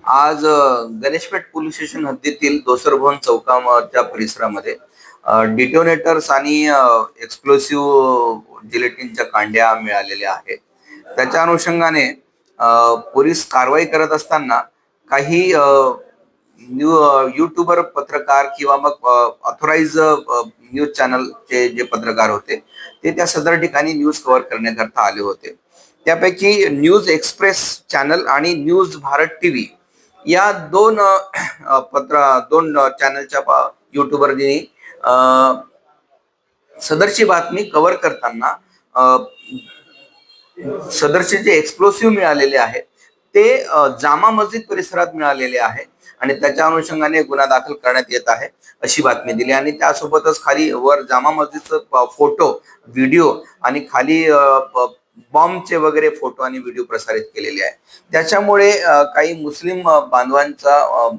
आज Ganeshpeth police station हद्दीतील दोसरभवन चौकाच्या परिसरामध्ये डिटोनेटर्स आणि एक्सप्लोसिव्ह जिलेटिनच्या कांड्या मिळालेल्या आहेत. त्याच्या अनुषंगाने पोलीस कारवाई करत असताना काही युट्यूबर पत्रकार किंवा मग ऑथोराइज न्यूज चॅनलचे जे पत्रकार होते ते त्या सदर ठिकाणी न्यूज कव्हर करण्याकरता आले होते. त्यापैकी न्यूज एक्सप्रेस चॅनल आणि न्यूज भारत टीव्ही या दोन चॅनलच्या युट्यूबरनी सदरची बातमी कव्हर करताना सदरचे जे एक्सप्लोसिव्ह मिळालेले आहेत ते जामा मस्जिद परिसरात मिळालेले आहे आणि त्याच्या अनुषंगाने गुन्हा दाखल करण्यात येत आहे अशी बातमी दिली. आणि त्यासोबतच खाली वर जामा मस्जिदचा फोटो, व्हिडिओ आणि खाली बॉम्बचे वगैरे फोटो आणि व्हिडिओ प्रसारित केलेले आहे. त्याच्यामुळे काही मुस्लिम बांधवांचा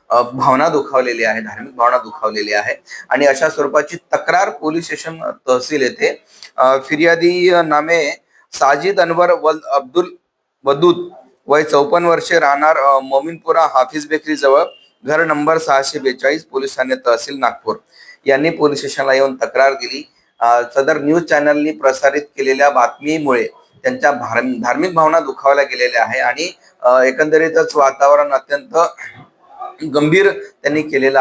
भावना दुखावलेली आहे, धार्मिक भावना दुखावलेली आहे आणि अशा स्वरूपाची तक्रार पोलीस स्टेशन तहसील येथे फिर्यादी नामे साजिद अनवर अब्दुल वदूद वय 54 वर्षे, राहणार मोमिनपुरा हाफिज बेकरी जवळ, घर नंबर 642, पोलीस ठाणे तहसील नागपूर यांनी पोलीस स्टेशनला येऊन तक्रार दिली. सदर न्यूज चॅनलनी प्रसारित केलेल्या बातमीमुळे त्यांच्या धार्मिक भावना दुखावल्या गेलेल्या आहे आणि एकंदरीतच वातावरण अत्यंत गंभीर त्यांनी केलेलं